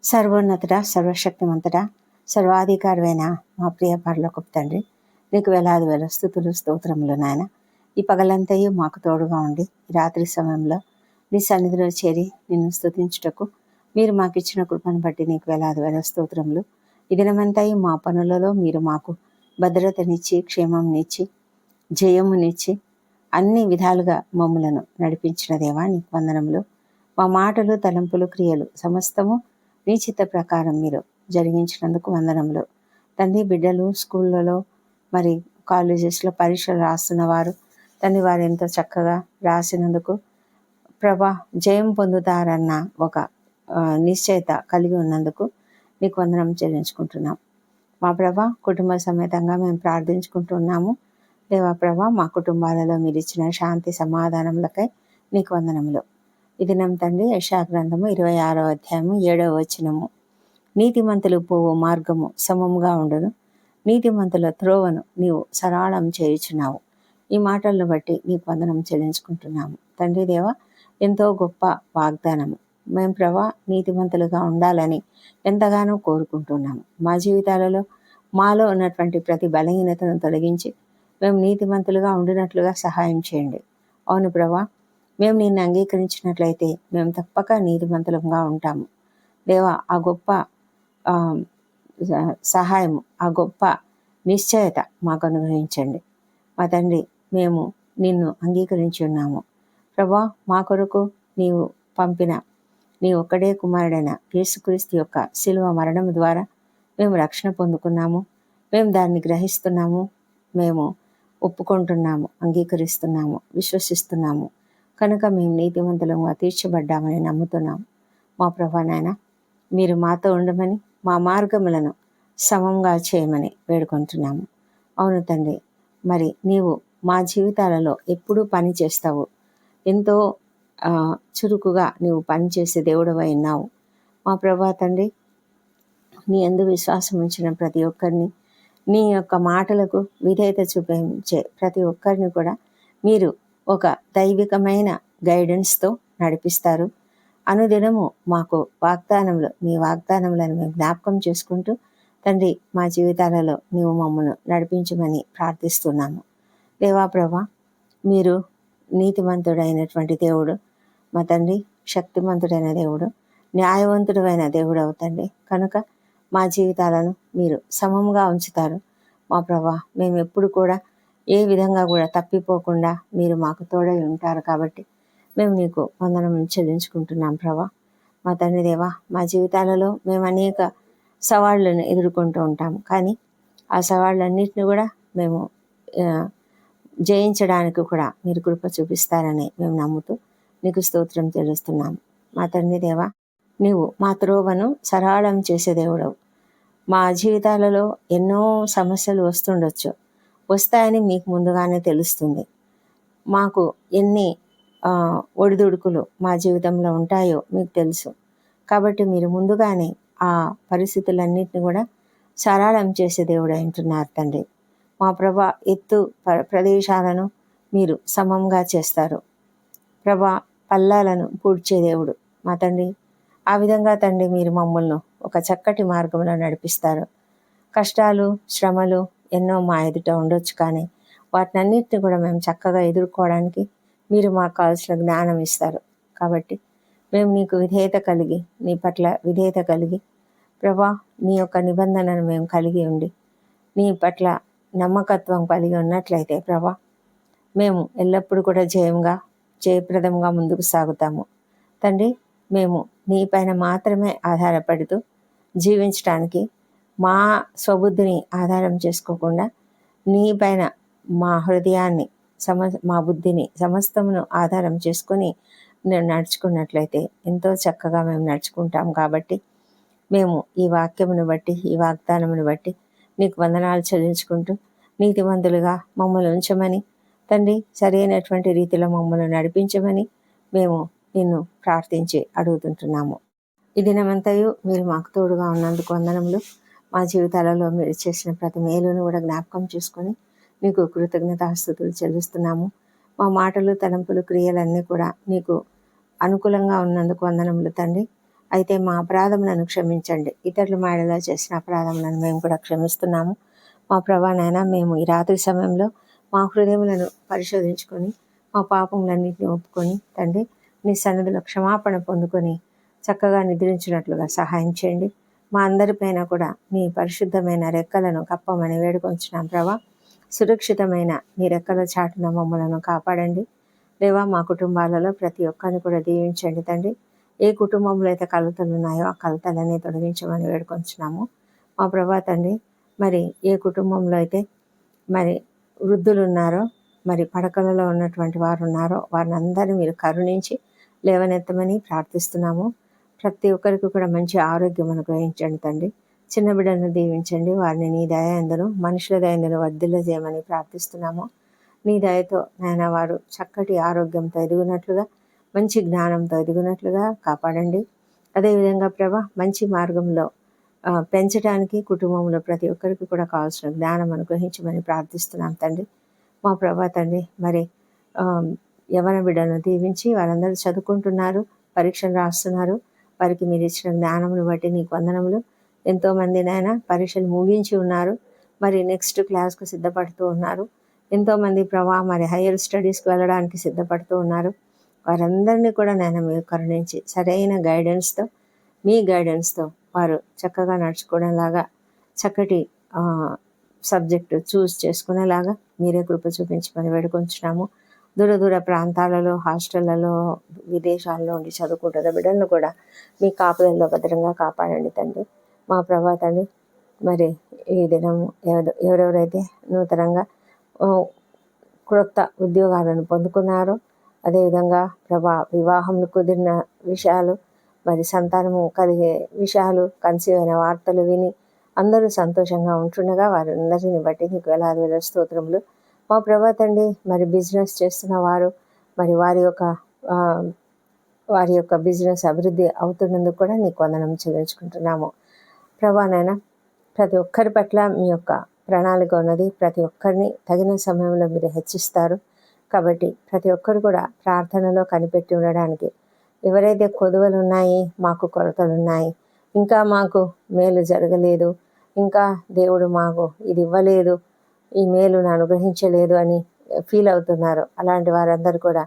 సర్వోన్నతుడ, సర్వశక్తిమంతుడ, సర్వాధికారమైన మా ప్రియ పరలోకపు తండ్రి, నీకు వేలాది వేల స్తుతులు స్తోత్రములు నాయన. ఈ పగలంతయు మాకు తోడుగా ఉండి ఈ రాత్రి సమయంలో నీ సన్నిధిలో చేరి నిన్ను స్తుతించుటకు మీరు మాకు ఇచ్చిన కృపను బట్టి నీకు వేలాది వేల స్తోత్రములు. ఈ దినమంతయు మా పనులలో మీరు మాకు భద్రతనిచ్చి, క్షేమంనిచ్చి, జయమునిచ్చి, అన్ని విధాలుగా మమ్ములను నడిపించిన దేవా నీకు వందనములు. మా మాటలు, తలంపులు, క్రియలు సమస్తము నీ చిత్త ప్రకారం మీరు జరిగించినందుకు వందనములు తండ్రి. బిడ్డలు స్కూళ్ళలో మరి కాలేజెస్లో పరీక్షలు రాస్తున్న వారు తండ్రి, వారు ఎంతో చక్కగా రాసినందుకు ప్రభా జయం పొందుతారన్న ఒక నిశ్చయత కలిగి ఉన్నందుకు నీకు వందనం చెల్లించుకుంటున్నాం. మా ప్రభా కుటుంబ సమేతంగా మేము ప్రార్థించుకుంటున్నాము. దేవా ప్రభా, మా కుటుంబాలలో మీరు ఇచ్చిన శాంతి సమాధానములకై నీకు వందనములు. ఈ దినం తండ్రి యెషయా గ్రంథము 26వ అధ్యాయము 7వ వచనము, నీతిమంతులు పోవు మార్గము సమముగా ఉండును, నీతిమంతుల త్రోవను నీవు సరళం చేయుచున్నావు. ఈ మాటలను బట్టి నీకు వందనం చెల్లించుకుంటున్నాము తండ్రి. దేవ, ఎంతో గొప్ప వాగ్దానము. మేము ప్రభా నీతిమంతులుగా ఉండాలని ఎంతగానో కోరుకుంటున్నాము. మా జీవితాలలో మాలో ఉన్నటువంటి ప్రతి బలహీనతను తొలగించి మేము నీతిమంతులుగా ఉండినట్లుగా సహాయం చేయండి. అవును ప్రభా, మేము నిన్ను అంగీకరించినట్లయితే మేము తప్పక నీతిమంతులంగా ఉంటాము. దేవా, ఆ గొప్ప సహాయము, ఆ గొప్ప నిశ్చయత మాకు అనుగ్రహించండి. మా తండ్రి, మేము నిన్ను అంగీకరించి ఉన్నాము ప్రభా. మా కొరకు నీవు పంపిన నీ ఒక్కడే కుమారుడైన యేసుక్రీస్తు యొక్క శిలువ మరణం ద్వారా మేము రక్షణ పొందుకున్నాము. మేము దాన్ని గ్రహిస్తున్నాము, మేము ఒప్పుకుంటున్నాము, అంగీకరిస్తున్నాము, విశ్వసిస్తున్నాము. కనుక మేము నీతిమంతులంగా తీర్చబడ్డామని నమ్ముతున్నాము. మా ప్రభా నాయన, మీరు మాతో ఉండమని, మా మార్గములను సమంగా చేయమని వేడుకుంటున్నాము. అవును తండ్రి, మరి నీవు మా జీవితాలలో ఎప్పుడూ పని చేస్తావు. ఎంతో చురుకుగా నీవు పనిచేసే దేవుడవై ఉన్నావు. మా ప్రభా తండ్రి, నీ యందు విశ్వాసం ఉంచిన ప్రతి ఒక్కరిని, నీ యొక్క మాటలకు విధేయత చూపించే ప్రతి ఒక్కరిని కూడా మీరు ఒక దైవికమైన గైడెన్స్తో నడిపిస్తారు. అనుదినము మాకు వాగ్దానములు, మీ వాగ్దానములను మేము జ్ఞాపకం చేసుకుంటూ తండ్రి, మా జీవితాలలో నీవు మమ్మల్ని నడిపించమని ప్రార్థిస్తున్నాము. దేవా ప్రభా, మీరు నీతిమంతుడైనటువంటి దేవుడు మా తండ్రి, శక్తిమంతుడైన దేవుడు, న్యాయవంతుడైన దేవుడు అవుతండి. కనుక మా జీవితాలను మీరు సమముగా ఉంచుతారు. మా ప్రభా, మేము ఎప్పుడు కూడా ఏ విధంగా కూడా తప్పిపోకుండా మీరు మాకు తోడై ఉంటారు. కాబట్టి మేము నీకు వందనం చెల్లించుకుంటున్నాం ప్రభా. మా తండ్రి దేవా, మా జీవితాలలో మేము అనేక సవాళ్ళను ఎదుర్కొంటూ ఉంటాము. కానీ ఆ సవాళ్ళన్నింటినీ కూడా మేము జయించడానికి కూడా మీరు కృప చూపిస్తారని మేము నమ్ముతూ నీకు స్తోత్రం చెల్లిస్తున్నాము. మా తండ్రి దేవా, నీవు మా త్రోవను సరళం చేసే దేవుడవు. మా జీవితాలలో ఎన్నో సమస్యలు వస్తుండొచ్చు, వస్తాయని మీకు ముందుగానే తెలుస్తుంది. మాకు ఎన్ని ఒడిదుడుకులు మా జీవితంలో ఉంటాయో మీకు తెలుసు. కాబట్టి మీరు ముందుగానే ఆ పరిస్థితులన్నింటినీ కూడా సరళం చేసే దేవుడు అంటున్నారు తండ్రి. మా ప్రభా, ఎత్తు ప్రదేశాలను మీరు సమంగా చేస్తారు ప్రభా. పల్లాలను పూడ్చే దేవుడు మా తండ్రి. ఆ విధంగా తండ్రి మీరు మమ్మల్ని ఒక చక్కటి మార్గంలో నడిపిస్తారు. కష్టాలు, శ్రమలు ఎన్నో మా ఎదుట ఉండొచ్చు, కానీ వాటినన్నిటిని కూడా మేము చక్కగా ఎదుర్కోవడానికి మీరు మాకు కావాల్సిన జ్ఞానం ఇస్తారు. కాబట్టి మేము నీకు విధేయత కలిగి, నీ పట్ల విధేయత కలిగి ప్రభా, నీ యొక్క నిబంధనను మేము కలిగి ఉండి నీ పట్ల నమ్మకత్వం కలిగి ఉన్నట్లయితే ప్రభా, మేము ఎల్లప్పుడూ కూడా జయప్రదంగా ముందుకు సాగుతాము తండ్రి. మేము నీ పైన మాత్రమే ఆధారపడుతూ జీవించడానికి, మా స్వబుద్ధిని ఆధారం చేసుకోకుండా నీ పైన మా హృదయాన్ని, మా బుద్ధిని సమస్తమును ఆధారం చేసుకొని మేము నడుచుకున్నట్లయితే ఎంతో చక్కగా మేము నడుచుకుంటాం. కాబట్టి మేము ఈ వాక్యమును బట్టి, ఈ వాగ్దానమును బట్టి నీకు వందనాలు చెల్లించుకుంటూ నీతిమంతులుగా మమ్మల్ని ఉంచమని తండ్రి, సరైనటువంటి రీతిలో మమ్మల్ని నడిపించమని మేము నిన్ను ప్రార్థించి అడుగుతుంటున్నాము. ఈ దినమంతయు మీరు మాకు తోడుగా ఉన్నందుకు వందనములు. మా జీవితాలలో మీరు చేసిన ప్రతి మేలును కూడా జ్ఞాపకం చేసుకొని నీకు కృతజ్ఞతాస్తుతులు చెల్లిస్తున్నాము. మా మాటలు, తలంపులు, క్రియలన్నీ కూడా నీకు అనుకూలంగా ఉన్నందుకు వందనములు తండ్రి. అయితే మా అపరాధములను క్షమించండి, ఇతరులు మా ఎడల చేసిన అపరాధములను మేము కూడా క్షమిస్తున్నాము. మా ప్రభా నాయన, మేము ఈ రాత్రి సమయంలో మా హృదయములను పరిశోధించుకొని మా పాపములన్నింటినీ ఒప్పుకొని తండ్రి నీ సన్నిధిలో క్షమాపణ పొందుకొని చక్కగా నిద్రించినట్లుగా సహాయం చేయండి. మా అందరిపైన కూడా నీ పరిశుద్ధమైన రెక్కలను కప్పమని వేడుకొంచున్నాం ప్రభా. సురక్షితమైన నీ రెక్కల చాటున మమ్మలను కాపాడండి దేవా. మా కుటుంబాలలో ప్రతి ఒక్కరిని కూడా దీవించండి తండ్రి. ఏ కుటుంబంలో అయితే కలతలు ఉన్నాయో ఆ కలతలన్నీ తొలగించమని వేడుకొంచున్నాము మా ప్రభా తండ్రి. మరి ఏ కుటుంబంలో అయితే మరి వృద్ధులు ఉన్నారో, మరి పడకలలో ఉన్నటువంటి వారు ఉన్నారో, వారిని అందరినీ మీరు కరుణించి లేవనెత్తమని ప్రార్థిస్తున్నాము. ప్రతి ఒక్కరికి కూడా మంచి ఆరోగ్యం అనుగ్రహించండి తండ్రి. చిన్న బిడ్డలను దీవించండి, వారిని నీ దయందును మనుషుల దయందును వర్ధిల్ల చేయమని ప్రార్థిస్తున్నాము. నీ దయతో నాయన వారు చక్కటి ఆరోగ్యంతో ఎదుగునట్లుగా, మంచి జ్ఞానంతో ఎదుగునట్లుగా కాపాడండి. అదేవిధంగా ప్రభా, మంచి మార్గంలో పెంచడానికి కుటుంబంలో ప్రతి ఒక్కరికి కూడా కావాల్సిన జ్ఞానం అనుగ్రహించమని ప్రార్థిస్తున్నాం తండ్రి. మా ప్రభా తండ్రి, మరి యవన బిడ్డలను దీవించి వారందరూ చదువుకుంటున్నారు, పరీక్షలు రాస్తున్నారు. వారికి మీరు ఇచ్చిన జ్ఞానమును బట్టి నీకు వందనములు. ఎంతోమంది నాయన పరీక్షలు ముగించి ఉన్నారు, మరి నెక్స్ట్ క్లాస్కు సిద్ధపడుతూ ఉన్నారు. ఎంతోమంది ప్రభా మరి హయ్యర్ స్టడీస్కి వెళ్ళడానికి సిద్ధపడుతూ ఉన్నారు. వారందరినీ కూడా నేను మీరు కరుణించి సరైన గైడెన్స్తో, మీ గైడెన్స్తో వారు చక్కగా నడుచుకోవడంలాగా, చక్కటి సబ్జెక్టు చూస్ చేసుకునేలాగా మీరే కృప చూపించమని వేడుకొంచున్నాము. దూర దూర ప్రాంతాలలో, హాస్టళ్లలో, విదేశాల్లో ఉండి చదువుకుంటున్న బిడ్డలను కూడా మీ కాపుదల్లో భద్రంగా కాపాడండి తండ్రి. మా ప్రభా తండ్రి, మరి ఈ దినం ఎవరెవరైతే నూతనంగా క్రొత్త ఉద్యోగాలను పొందుకున్నారో, అదేవిధంగా ప్రభా వివాహంలో కుదిరిన విషయాలు, మరి సంతానము కలిగే విషయాలు, కన్సీవ్ అయిన వార్తలు విని అందరూ సంతోషంగా ఉంటుండగా వారందరిని బట్టి నీకు వేలాది వేల స్తోత్రములు. మా ప్రభా తండ్రి, మరి బిజినెస్ చేస్తున్న వారు మరి వారి యొక్క బిజినెస్ అభివృద్ధి అవుతున్నందుకు కూడా నీకు వందనం చెల్లించుకుంటున్నాము ప్రభా. నాయన, ప్రతి ఒక్కరి పట్ల మీ యొక్క ప్రణాళిక ఉన్నది. ప్రతి ఒక్కరిని తగిన సమయంలో మీరు హెచ్చిస్తారు. కాబట్టి ప్రతి ఒక్కరు కూడా ప్రార్థనలో కనిపెట్టి ఉండడానికి, ఎవరైతే కొదువలు ఉన్నాయి, మాకు కొరతలు ఉన్నాయి, ఇంకా మాకు మేలు జరగలేదు, ఇంకా దేవుడు మాకు ఇది ఇవ్వలేదు, ఈ మేలును అనుగ్రహించలేదు అని ఫీల్ అవుతున్నారు, అలాంటి వారందరూ కూడా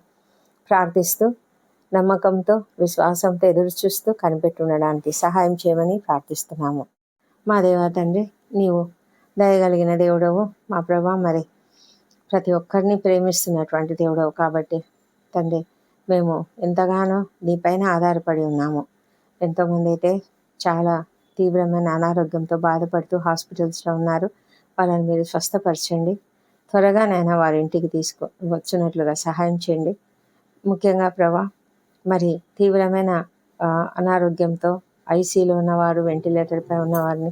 ప్రార్థిస్తూ నమ్మకంతో, విశ్వాసంతో ఎదురు చూస్తూ కనిపెట్టి ఉండడానికి సహాయం చేయమని ప్రార్థిస్తున్నాము. మా దేవా తండ్రి, నీవు దయగలిగిన దేవుడవు మా ప్రభా. మరి ప్రతి ఒక్కరిని ప్రేమిస్తున్నటువంటి దేవుడవు కాబట్టి తండ్రి, మేము ఎంతగానో నీపైన ఆధారపడి ఉన్నాము. ఎంతోమంది అయితే చాలా తీవ్రమైన అనారోగ్యంతో బాధపడుతూ హాస్పిటల్స్లో ఉన్నారు. వాళ్ళని మీరు స్వస్థపరచండి. త్వరగా నైనా వారి ఇంటికి వచ్చినట్లుగా సహాయం చేయండి. ముఖ్యంగా ప్రభా, మరి తీవ్రమైన అనారోగ్యంతో ఐసీలో ఉన్నవారు, వెంటిలేటర్పై ఉన్నవారిని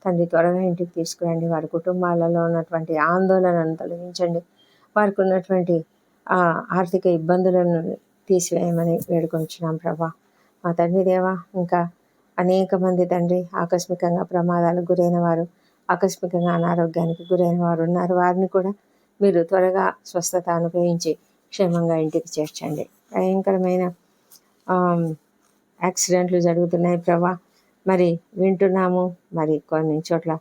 తండ్రి త్వరగా ఇంటికి తీసుకురండి. వారి కుటుంబాలలో ఉన్నటువంటి ఆందోళనను తొలగించండి. వారికి ఉన్నటువంటి ఆర్థిక ఇబ్బందులను తీసివేయమని వేడుకొంచున్నాం ప్రభా. మా తండ్రి దేవా, ఇంకా అనేక మంది తండ్రి ఆకస్మికంగా ప్రమాదాలకు గురైన వారు, ఆకస్మికంగా అనారోగ్యానికి గురైన వారు ఉన్నారు. వారిని కూడా మీరు త్వరగా స్వస్థత అనుగ్రహించి క్షేమంగా ఇంటికి చేర్చండి. భయంకరమైన యాక్సిడెంట్లు జరుగుతున్నాయి ప్రభా. మరి వింటున్నాము, మరి కొన్ని చోట్ల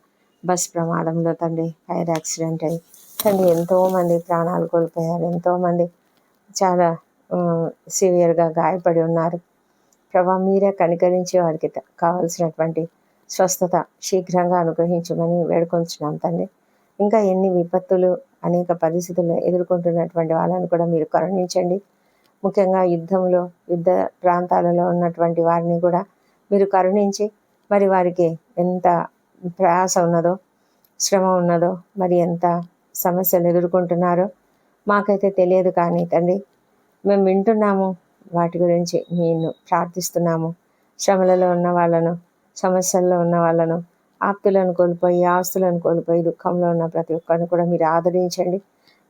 బస్ ప్రమాదంలో తండ్రి ఫైర్ యాక్సిడెంట్ అయ్యి తండ్రి ఎంతోమంది ప్రాణాలు కోల్పోయారు. ఎంతోమంది చాలా సివియర్గా గాయపడి ఉన్నారు ప్రభా. మీరే కనికరించి వారికి కావాల్సినటువంటి స్వస్థత శీఘ్రంగా అనుగ్రహించమని వేడుకొంచున్నాం తండ్రి. ఇంకా ఎన్ని విపత్తులు, అనేక పరిస్థితులు ఎదుర్కొంటున్నటువంటి వాళ్ళని కూడా మీరు కరుణించండి. ముఖ్యంగా యుద్ధ ప్రాంతాలలో ఉన్నటువంటి వారిని కూడా మీరు కరుణించి, మరి వారికి ఎంత ప్రయాస ఉన్నదో, శ్రమ ఉన్నదో, మరి ఎంత సమస్యలు ఎదుర్కొంటున్నారో మాకైతే తెలియదు. కానీ తండ్రి, మేము వింటున్నాము వాటి గురించి, నేను ప్రార్థిస్తున్నాము. శ్రమలలో ఉన్న వాళ్ళను, సమస్యల్లో ఉన్న వాళ్ళను, ఆప్తులను కోల్పోయి, ఆస్తులను కోల్పోయి దుఃఖంలో ఉన్న ప్రతి ఒక్కరిని కూడా మీరు ఆదరించండి.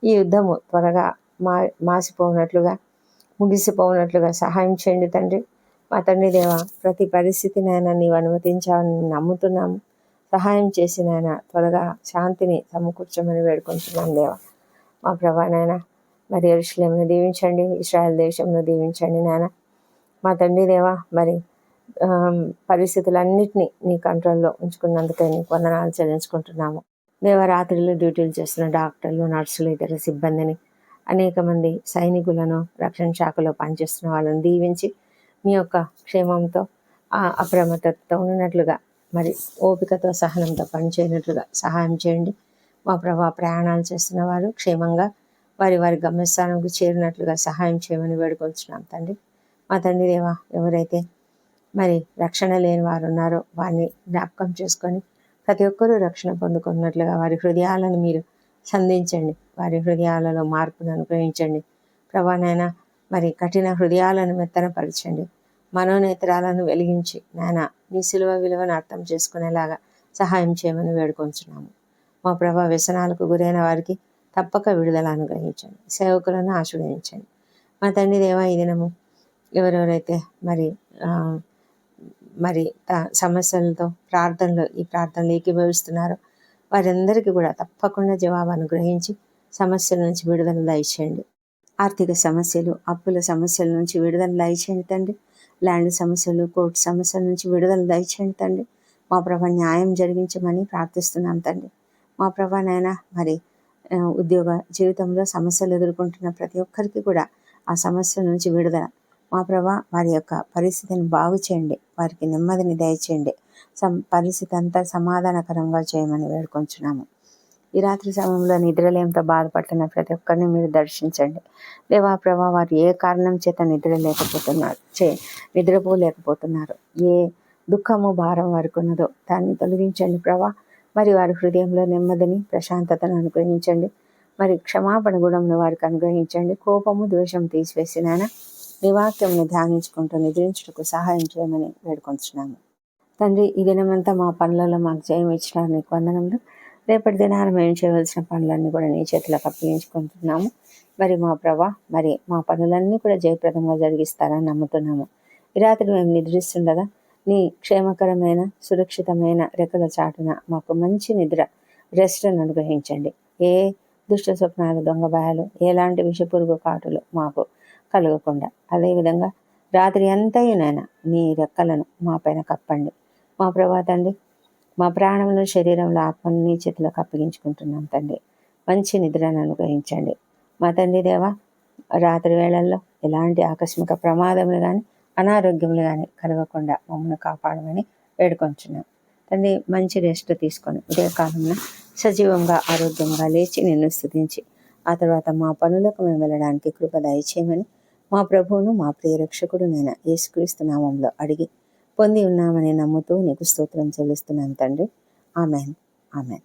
ఈ యుద్ధము త్వరగా మాసిపోనట్లుగా, ముగిసిపోనట్లుగా సహాయం చేయండి తండ్రి. మా తండ్రి దేవ, ప్రతి పరిస్థితినైనా నీవు అనుమతించాలని నమ్ముతున్నాము. సహాయం చేసి నాయన త్వరగా శాంతిని సమకూర్చమని వేడుకుంటున్నాం దేవా. మా ప్రభా నాయన, మరి యెరూషలేమును దీవించండి, ఇశ్రాయేల్ దేశంను దీవించండి నాయన. మా తండ్రి దేవా, మరి పరిస్థితులన్నిటినీ నీ కంట్రోల్‌లో ఉంచుకున్నందుకే నీకు వందనాలు చెల్లించుకుంటున్నాము. దేవా, రాత్రుళ్ళు డ్యూటీలు చేస్తున్న డాక్టర్లు, నర్సులు, ఇతర సిబ్బందిని, అనేక మంది సైనికులను, రక్షణ శాఖలో పనిచేస్తున్న వాళ్ళని దీవించి మీ యొక్క క్షేమంతో అప్రమత్తతతో ఉన్నట్లుగా, మరి ఓపికతో సహనంతో పనిచేయనట్లుగా సహాయం చేయండి. మా ప్రభా, ప్రయాణాలు చేస్తున్న వారు క్షేమంగా వారి వారి గమ్యస్థానంకు చేరినట్లుగా సహాయం చేయమని వేడుకొంచున్నాం తండ్రి. మా తండ్రి దేవా, ఎవరైతే మరి రక్షణ లేని వారు ఉన్నారో వారిని జ్ఞాపకం చేసుకొని ప్రతి ఒక్కరూ రక్షణ పొందుకున్నట్లుగా వారి హృదయాలను మీరు సంధించండి. వారి హృదయాలలో మార్పును అనుగ్రహించండి ప్రభానైనా. మరి కఠిన హృదయాలను మెత్తనపరచండి. మనోనేత్రాలను వెలిగించి నాయన నీ సిలువ విలువను అర్థం చేసుకునేలాగా సహాయం చేయమని వేడుకొంచున్నాము. మా ప్రభా, వ్యసనాలకు గురైన వారికి తప్పక విడుదల అనుగ్రహించండి. సేవకులను ఆశీర్వదించండి. మా తండ్రి దేవా, ఈ దినము ఎవరెవరైతే మరి సమస్యలతో ఈ ప్రార్థనలు ఏకీభవిస్తున్నారో వారందరికీ కూడా తప్పకుండా జవాబు అనుగ్రహించి సమస్యల నుంచి విడుదల దయచేయండి. ఆర్థిక సమస్యలు, అప్పుల సమస్యల నుంచి విడుదల దయచేయండి తండ్రి. ల్యాండ్ సమస్యలు, కోర్టు సమస్యల నుంచి విడుదల దయచేయండి తండ్రి. మా ప్రభ, న్యాయం జరిగించమని ప్రార్థిస్తున్నాం తండ్రి. మా ప్రభానైనా మరి ఉద్యోగ జీవితంలో సమస్యలు ఎదుర్కొంటున్న ప్రతి ఒక్కరికి కూడా ఆ సమస్యల నుంచి విడుదల. మా ప్రభా, వారి యొక్క పరిస్థితిని బాగు చేయండి. వారికి నెమ్మదిని దయచేయండి. పరిస్థితి అంతా సమాధానకరంగా చేయమని వేడుకొంచున్నాము. ఈ రాత్రి సమయంలో నిద్రలేమితో బాధపడుతున్న ప్రతి ఒక్కరిని మీరు దర్శించండి. దేవా ప్రభా, వారు ఏ కారణం చేత నిద్రపోలేకపోతున్నారు, ఏ దుఃఖము భారం వారికి ఉన్నదో దాన్ని తొలగించండి ప్రభా. మరి వారి హృదయంలో నెమ్మదిని, ప్రశాంతతను అనుగ్రహించండి. మరి క్షమాపణ గుణంను వారికి అనుగ్రహించండి. కోపము, ద్వేషం తీసివేసినాన నీ వాక్యంను ధ్యానించుకుంటూ నిద్రించుటకు సహాయం చేయమని వేడుకొంచున్నాము తండ్రి. ఈ దినమంతా మా పనులలో మాకు జయం ఇచ్చినారు, నీకు వందనములు. రేపటి దినాన మేము చేయవలసిన పనులన్నీ కూడా నీ చేతులకు అప్పగించుకుంటున్నాము. మరి మా ప్రభా, మరి మా పనులన్నీ కూడా జయప్రదంగా జరిగిస్తారని నమ్ముతున్నాము. ఈ రాత్రి మేము నిద్రిస్తుండగా నీ క్షేమకరమైన, సురక్షితమైన రెక్కల చాటున మాకు మంచి నిద్ర, రెస్ట్ను అనుగ్రహించండి. ఏ దుష్ట స్వప్నాలు, దొంగ భయాలు, ఎలాంటి విషపురుగు కాటులు మాకు కలగకుండా, అదేవిధంగా రాత్రి అంతయునైనా నీ రెక్కలను మా పైన కప్పండి. మా ప్రభా తండ్రి, మా ప్రాణంలో, శరీరంలో, ఆత్మను నీ చేతులకు అప్పగించుకుంటున్నాం తండ్రి. మంచి నిద్రను అనుగ్రహించండి మా తండ్రి దేవా. రాత్రి వేళల్లో ఎలాంటి ఆకస్మిక ప్రమాదములు కానీ, అనారోగ్యములు కానీ కలగకుండా మమ్మల్ని కాపాడమని వేడుకొంచున్నాం తండ్రి. మంచి రెస్ట్ తీసుకొని ఉదయకాలంలో సజీవంగా, ఆరోగ్యంగా లేచి నిన్ను స్తుతించి ఆ తర్వాత మా పనులకు మేము వెళ్ళడానికి కృప దయచేయమని మా ప్రభువును, మా ప్రియ రక్షకుడు నేను యేసుక్రీస్తు నామంలో అడిగి పొంది ఉన్నామని నమ్ముతూ నీకు స్తోత్రం చెల్లిస్తున్నాను తండ్రి. Amen, amen.